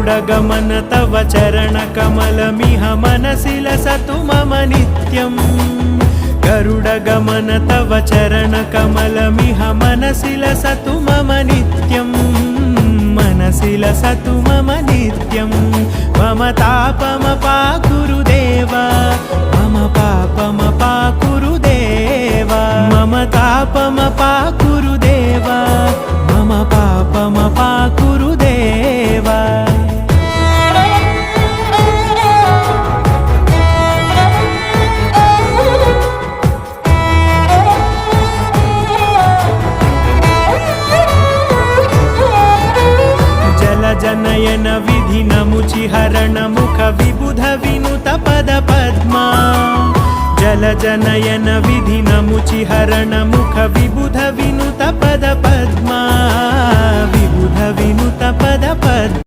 गरुडगमन तव चरणकमलमिह मनसि लसतु मम नित्यम् गरुडगमन तव चरणकमलमिह मनसि लसतु मम नित्यम् मनसि लसतु मम नित्यम् मम तापमपाकुरु देव मम पापमपाकुरु देव मम तापमपाकुरु देव मम पापमपाकुरु देव जनयन विधिनमुचिहरण मुख विबुध विनुत पद पद्मा जल जनयन विधिनमुचिहरण मुख विबुध विनुत पद पद्मा विबुध विनुत पद पद्मा